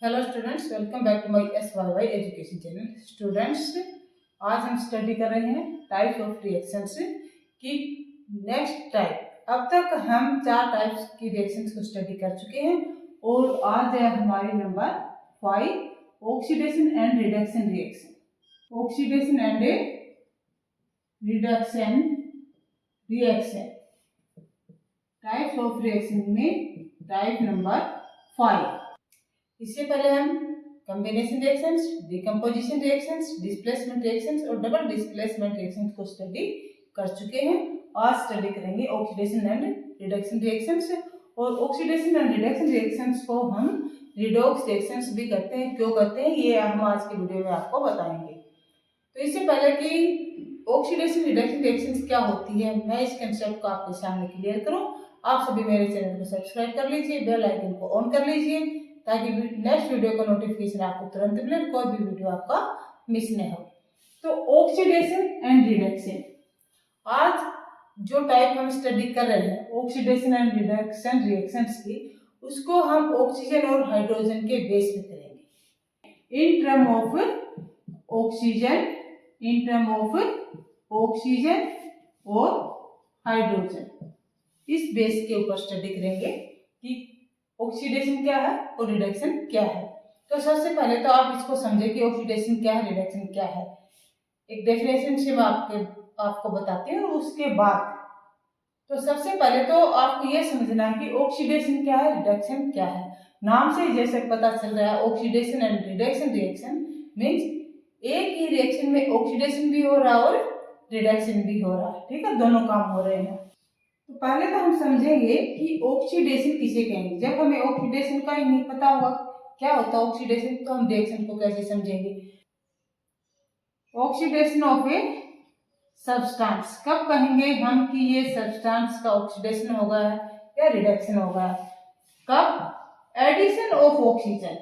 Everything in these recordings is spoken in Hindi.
Hello students, welcome back to my SYY education channel. Students, आज हम स्टडी कर रहे हैं टाइप्स ऑफ रिएक्शंस की नेक्स्ट टाइप। अब तक हम 4 टाइप्स की रिएक्शंस को स्टडी कर चुके हैं और आज है हमारी number 5, oxidation and reduction reaction. Oxidation and reduction reaction types of reaction में टाइप नंबर 5। इससे पहले हम combination reactions, decomposition reactions, displacement reactions और डबल डिस्प्लेसमेंट रिएक्शंस को स्टडी कर चुके हैं। आज स्टडी करेंगे ऑक्सीडेशन एंड रिडक्शन रिएक्शंस। और ऑक्सीडेशन एंड रिडक्शन रिएक्शंस को हम रिडॉक्स रिएक्शंस भी करते हैं। क्यों करते हैं ये हम आज के वीडियो में आपको बताएंगे। तो इससे पहले कि ऑक्सीडेशन रिडक्शन रिएक्शंस क्या होती है, मैं इस कंसेप्ट को आपके सामने क्लियर करूं, आप सभी मेरे चैनल को सब्सक्राइब कर लीजिए, बेल आइकन को ऑन कर लीजिए ताकि नेक्स्ट वीडियो का नोटिफिकेशन आपको तुरंत मिले, कोई भी वीडियो आपका मिस नहीं हो। तो ऑक्सीडेशन एंड रिडक्शन, आज जो टाइप हम स्टडी कर रहे हैं ऑक्सीडेशन एंड रिडक्शन रिएक्शंस की, उसको हम ऑक्सीजन और हाइड्रोजन के बेस पे करेंगे। इन टर्म ऑफ ऑक्सीजन और हाइड्रोजन, इस बेस के ऊपर स्टडी करेंगे कि ऑक्सीडेशन क्या है और रिडक्शन क्या है। तो सबसे पहले तो आप इसको समझें कि ऑक्सीडेशन क्या है, रिडक्शन क्या है। एक डेफिनेशन से मैं आपको बताती हूँ। उसके बाद तो सबसे पहले तो आपको यह समझना है कि ऑक्सीडेशन क्या है, रिडक्शन क्या है। नाम से जैसे पता चल रहा है, oxidation and reduction reaction means एक ही रिएक्शन में ऑक्सीडेशन भी हो रहा है और रिडक्शन भी हो रहा है। ठीक है, दोनों काम हो रहे हैं। तो पहले तो हम समझेंगे कि ऑक्सीडेशन किसे कहेंगे। जब हमें ऑक्सीडेशन का ही नहीं पता होगा क्या होता है ऑक्सीडेशन, तो हम रिएक्शन को कैसे समझेंगे। ऑक्सीडेशन ऑफ ए सब्सटेंस कब कहेंगे हम कि ये सब्सटेंस का ऑक्सीडेशन होगा या रिडक्शन होगा। कब? एडिशन ऑफ ऑक्सीजन,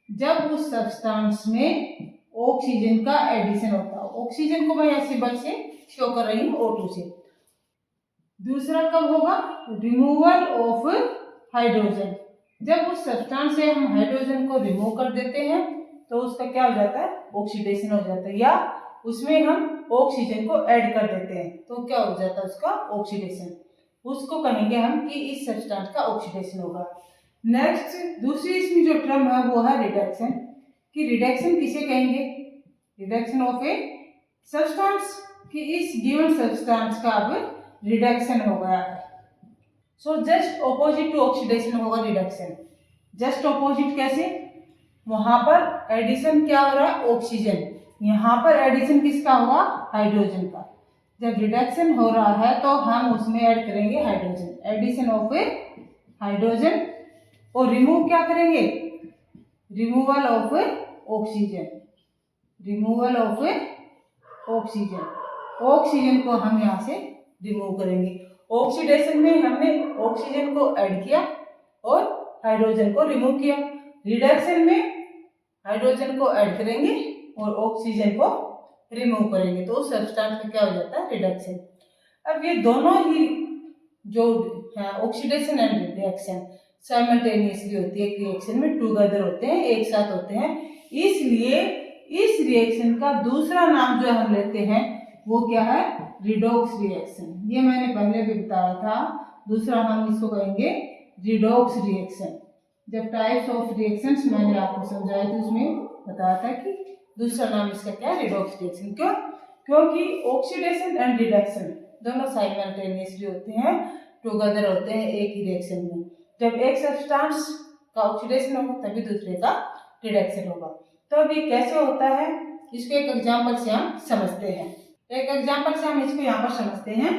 जब उस सब्सटेंस में ऑक्सीजन का एडिशन होता है। ऑक्सीजन को मैं ऐसे बल से शो कर रही हूँ O2 से। दूसरा कब होगा? रिमूवल ऑफ हाइड्रोजन, जब उस सब्सटेंस से हम हाइड्रोजन को रिमूव कर देते हैं तो उसका क्या हो जाता है, ऑक्सीडेशन हो जाता है। या उसमें हम ऑक्सीजन को ऐड कर देते हैं तो क्या हो जाता है, उसका ऑक्सीडेशन। उसको कहेंगे हम कि इस सब्सटेंस का ऑक्सीडेशन होगा। नेक्स्ट दूसरी इसमें जो टर्म है वो है रिडक्शन, कि रिडक्शन किसे कहेंगे। रिडक्शन ऑफ ए सब्सटेंस, कि इस गिवन सब्सटेंस का अब रिडक्शन हो गया है। So just opposite to oxidation होगा रिडक्शन। जस्ट ऑपोजिट कैसे? वहां पर एडिशन क्या हो रहा है, ऑक्सीजन। यहाँ पर एडिशन किसका होगा, हाइड्रोजन का। जब रिडक्शन हो रहा है तो हम उसमें ऐड करेंगे hydrogen, addition of a hydrogen. और रिमूव क्या करेंगे, removal of oxygen, removal of oxygen. Oxygen को हम यहाँ से रिमूव करेंगे। ऑक्सीडेशन में हमने ऑक्सीजन को ऐड किया और हाइड्रोजन को रिमूव किया। रिडक्शन में हाइड्रोजन को ऐड करेंगे और ऑक्सीजन को रिमूव करेंगे तो उस सब्सटेंस में क्या हो जाता है, रिडक्शन। अब ये दोनों ही जो है ऑक्सीडेशन एंड रिएक्शन साइमल्टेनियसली होती है, एक रिएक्शन में टुगेदर होते हैं, एक साथ होते हैं। इसलिए इस रिएक्शन का दूसरा नाम जो हम लेते हैं वो क्या है, रिडॉक्स रिएक्शन। ये मैंने पहले भी बताया था। दूसरा हम इसको कहेंगे रिडॉक्स रिएक्शन। जब टाइप्स ऑफ रिएक्शंस मैंने आपको समझाया था उसमें बताया था कि दूसरा नाम इसका क्या है, रिडॉक्स रिएक्शन। क्यों? क्योंकि ऑक्सीडेशन एंड रिडक्शन दोनों साइमल्टेनियसली होते हैं, टुगेदर होते हैं एक ही रिएक्शन में। जब एक सब्सटेंस का ऑक्सीडेशन होगा तभी दूसरे का रिडक्शन होगा। तो अब ये कैसे होता है, इसको एक एग्जाम्पल से हम समझते हैं। एक एग्जाम्पल से हम इसको यहाँ पर समझते हैं।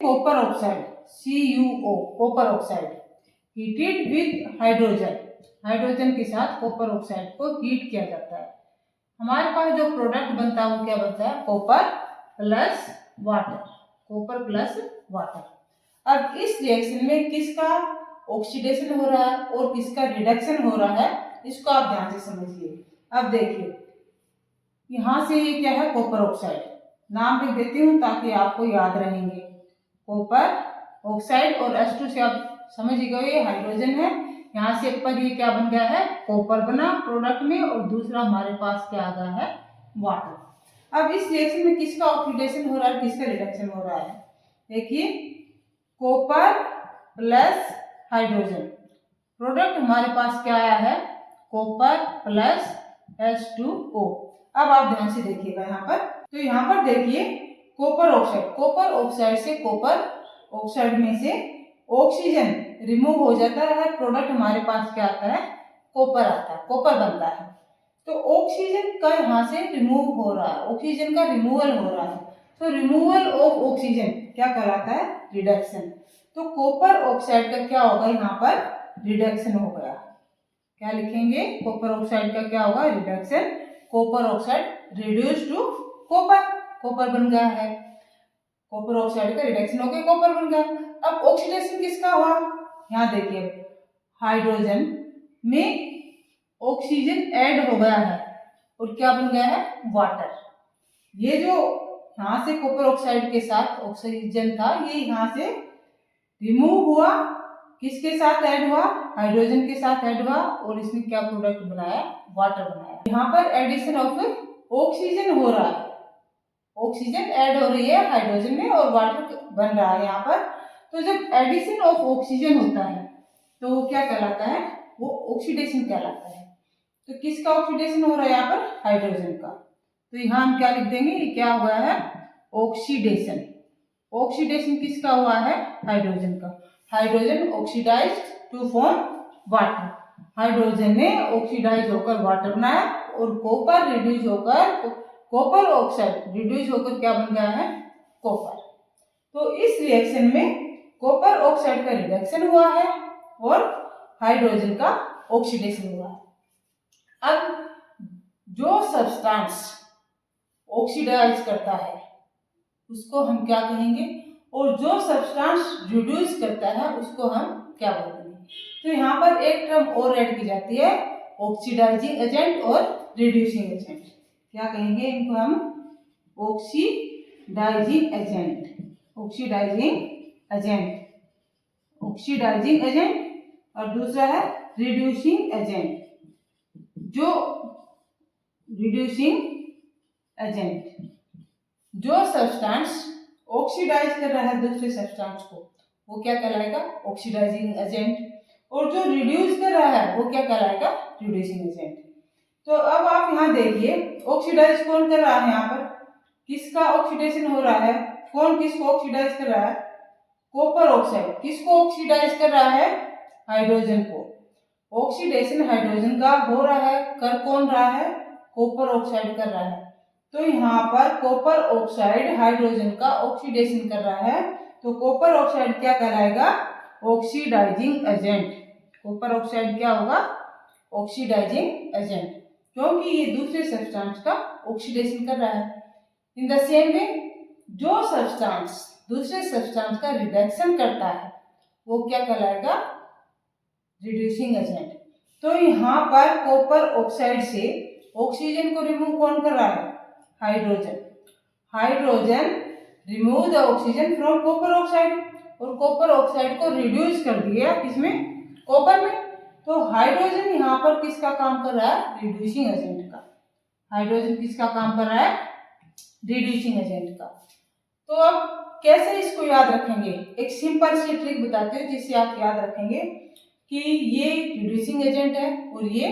Copper oxide CuO, copper oxide heated with hydrogen, hydrogen के साथ कॉपर ऑक्साइड को हीट किया जाता है। हमारे पास जो प्रोडक्ट बनता है वो क्या बनता है, copper plus water, copper plus water. अब इस रिएक्शन में किसका ऑक्सीडेशन हो रहा है और किसका रिडक्शन हो रहा है, इसको आप ध्यान से समझिए। अब देखिए यहाँ से ये क्या है, कॉपर ऑक्साइड, नाम लिख देती हूँ ताकि आपको याद रहेंगे। कॉपर ऑक्साइड और H2 से आप समझ गए ये हाइड्रोजन है, यहाँ से पर ये क्या बन गया है, कॉपर बना प्रोडक्ट में, और दूसरा हमारे पास क्या आ गया है, वाटर। अब इस रिएक्शन में किसका ऑक्सीडेशन हो रहा है, किसका रिडक्शन हो रहा है, देखिए कॉपर प्लस हाइड्रोजन, प्रोडक्ट हमारे पास क्या आया है, कॉपर प्लस H2O। अब आप ध्यान से देखिएगा यहाँ पर, तो यहाँ पर देखिए कॉपर ऑक्साइड से, कॉपर ऑक्साइड में से ऑक्सीजन रिमूव हो जाता है, प्रोडक्ट हमारे पास क्या आता है, कॉपर आता है, कॉपर बनता है। तो ऑक्सीजन का यहाँ से रिमूव हो रहा है, ऑक्सीजन का रिमूवल हो रहा है, तो रिमूवल ऑफ ऑक्सीजन क्या कहलाता है, रिडक्शन। तो कॉपर ऑक्साइड का क्या होगा, यहाँ पर रिडक्शन हो गया, क्या लिखेंगे, कॉपर ऑक्साइड का क्या होगा, reduction, copper oxide reduce to copper, copper बन गया है, कॉपर ऑक्साइड का रिडक्शन होकर कॉपर बन गया। अब ऑक्सीडेशन किसका हुआ, यहाँ देखिए हाइड्रोजन में ऑक्सीजन ऐड हो गया है और क्या बन गया है, वाटर। ये जो यहाँ से कॉपर ऑक्साइड के साथ ऑक्सीजन था, ये यहाँ से रिमूव हुआ, किसके साथ ऐड हुआ, हाइड्रोजन के साथ ऐड हुआ, और इसने क्या प्रोडक्ट बनाया, वाटर बनाया। यहाँ पर एडिशन ऑफ ऑक्सीजन हो रहा है, ऑक्सीजन ऐड हो रही है हाइड्रोजन में और वाटर बन रहा है यहाँ पर। तो जब एडिशन ऑफ ऑक्सीजन होता है तो वो क्या कहलाता है, वो ऑक्सीडेशन कहलाता है। तो किसका ऑक्सीडेशन हो रहा है यहाँ पर, हाइड्रोजन का। तो यहाँ हम क्या लिख देंगे, ये क्या हुआ है, ऑक्सीडेशन। ऑक्सीडेशन किसका हुआ है, हाइड्रोजन का। Hydrogen oxidised to form water, hydrogen ने ऑक्सीडाइज होकर वाटर बनाया, और कॉपर रिड्यूस होकर, कॉपर ऑक्साइड रिड्यूस होकर क्या बन गया है, कॉपर। तो इस रिएक्शन में कॉपर ऑक्साइड का रिडक्शन हुआ है और हाइड्रोजन का ऑक्सीडेशन हुआ है। अब जो सब्सटेंस ऑक्सीडाइज करता है उसको हम क्या कहेंगे, और जो सब्सटेंस रिड्यूस करता है उसको हम क्या बोलेंगे। तो यहाँ पर एक टर्म और ऐड की जाती है, ऑक्सीडाइजिंग एजेंट और रिड्यूसिंग एजेंट। क्या कहेंगे इनको हम, oxidising agent, oxidising agent, oxidising agent, और दूसरा है रिड्यूसिंग एजेंट। जो रिड्यूसिंग एजेंट, जो सब्सटेंस ऑक्सीडाइज कर रहा है दूसरे सब्सटेंस को, वो क्या कहलाएगा, ऑक्सीडाइजिंग एजेंट, और जो रिड्यूस कर रहा है वो क्या कहलाएगा, रिड्यूसिंग एजेंट। तो अब आप यहाँ देखिए ऑक्सीडाइज कौन कर रहा है, यहाँ पर किसका ऑक्सीडेशन हो रहा है, कौन किसको ऑक्सीडाइज कर रहा है, कॉपर ऑक्साइड किसको ऑक्सीडाइज कर रहा है, हाइड्रोजन को। ऑक्सीडेशन हाइड्रोजन का हो रहा है, कर कौन रहा है, कॉपर ऑक्साइड कर रहा है। तो यहाँ पर कॉपर ऑक्साइड हाइड्रोजन का ऑक्सीडेशन कर रहा है, तो कॉपर ऑक्साइड क्या कहलाएगा, ऑक्सीडाइजिंग एजेंट। कॉपर ऑक्साइड क्या होगा, ऑक्सीडाइजिंग एजेंट, क्योंकि ये दूसरे सब्सटेंस का ऑक्सीडेशन कर रहा है। इन द सेम वे जो सब्सटेंस दूसरे सब्सटेंस का रिडक्शन करता है वो क्या कहलाएगा, रिड्यूसिंग एजेंट। तो यहाँ पर कॉपर ऑक्साइड से ऑक्सीजन को रिमूव कौन कर रहा है, hydrogen. Hydrogen remove the oxygen from copper oxide, और कॉपर ऑक्साइड को रिड्यूस कर दिया किसमें, कॉपर में। तो हाइड्रोजन यहाँ पर किसका काम कर रहा है, रिड्यूसिंग एजेंट का। हाइड्रोजन किसका काम कर रहा है, रिड्यूसिंग एजेंट का। तो अब कैसे इसको याद रखेंगे, एक सिंपल सी ट्रिक बताते हैं जिससे आप याद रखेंगे कि ये रिड्यूसिंग एजेंट है और ये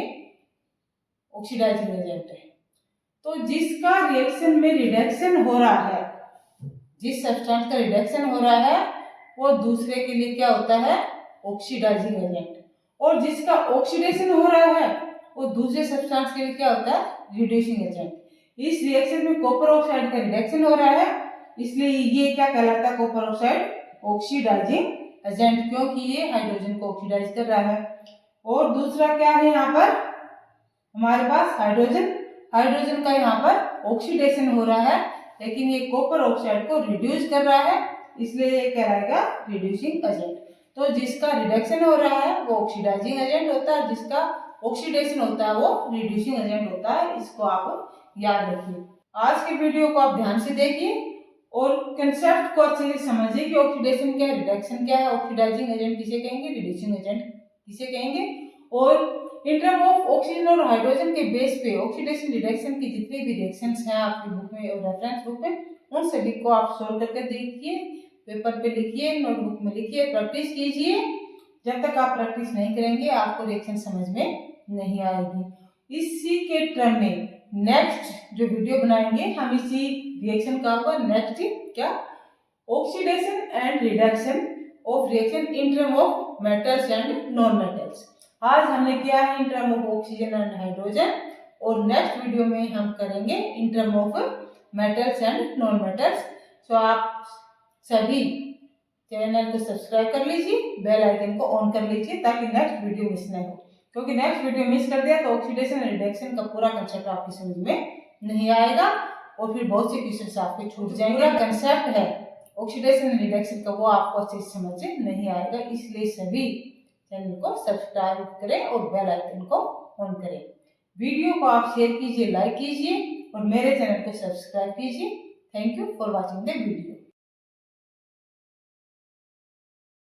ऑक्सीडाइजिंग एजेंट है। तो जिसका रिएक्शन में रिडक्शन हो रहा है, जिस सब्सटेंस का रिडक्शन हो रहा है वो दूसरे के लिए क्या होता है, ऑक्सीडाइजिंग एजेंट, और जिसका ऑक्सीडेशन हो रहा है वो दूसरे सब्सटेंस के लिए क्या होता है, रिड्यूसिंग एजेंट। इस रिएक्शन में कॉपर ऑक्साइड का रिडक्शन हो रहा है, इसलिए ये क्या कहलाता है, कॉपर ऑक्साइड ऑक्सीडाइजिंग एजेंट, क्योंकि ये हाइड्रोजन को ऑक्सीडाइज कर रहा है। और दूसरा क्या है, यहाँ पर हमारे पास हाइड्रोजन, हाइड्रोजन का यहाँ पर ऑक्सीडेशन हो रहा है, लेकिन ये कॉपर ऑक्साइड को रिड्यूस कर रहा है, इसलिए ये कहलाएगा रिड्यूसिंग एजेंट। तो जिसका रिडक्शन हो रहा है वो ऑक्सीडाइजिंग एजेंट होता है, जिसका ऑक्सीडेशन होता है वो रिड्यूसिंग एजेंट होता है। इसको आप याद रखिए। आज के वीडियो को आप ध्यान से देखिए और कंसेप्ट को अच्छे से समझिए कि ऑक्सीडेशन क्या है, रिडक्शन क्या है, ऑक्सीडाइजिंग एजेंट किसे कहेंगे, रिड्यूसिंग एजेंट किसे कहेंगे। और इन टर्म ऑफ ऑक्सीजन और हाइड्रोजन के बेस पे ऑक्सीडेशन रिडक्शन की जितने भी रिएक्शंस हैं आपकी बुक में और रेफरेंस बुक में, उन सभी को आप सोल्व करके देखिए, पेपर पे लिखिए, नोटबुक में लिखिए, प्रैक्टिस कीजिए। जब तक आप प्रैक्टिस नहीं करेंगे आपको रिएक्शन समझ में नहीं आएगी। इसी के टर्म में नेक्स्ट जो वीडियो बनाएंगे हम इसी रिएक्शन का होगा। नेक्स्ट क्या, oxidation and reduction of reaction in term of metals and non metals. आज हमने किया है in term of oxygen and hydrogen, और नेक्स्ट वीडियो में हम करेंगे in term of metals and non metals. So आप सभी चैनल को सब्सक्राइब कर लीजिए, बेल आइकन को ऑन कर लीजिए ताकि नेक्स्ट वीडियो मिस नहीं हो, क्योंकि नेक्स्ट वीडियो मिस कर दिया तो ऑक्सीडेशन एंड रिडक्शन का पूरा कंसेप्ट आपकी समझ में नहीं आएगा और फिर बहुत से क्वेश्चन आपके छूट जाएंगे। कंसेप्ट है ऑक्सीडेशन एंड रिडक्शन का वो आपको अच्छे से समझ नहीं आएगा, इसलिए सभी चैनल को सब्सक्राइब करें और बेल आइकन को ऑन करें। वीडियो को आप शेयर कीजिए, लाइक कीजिए और मेरे चैनल को सब्सक्राइब कीजिए। Thank you for watching the video.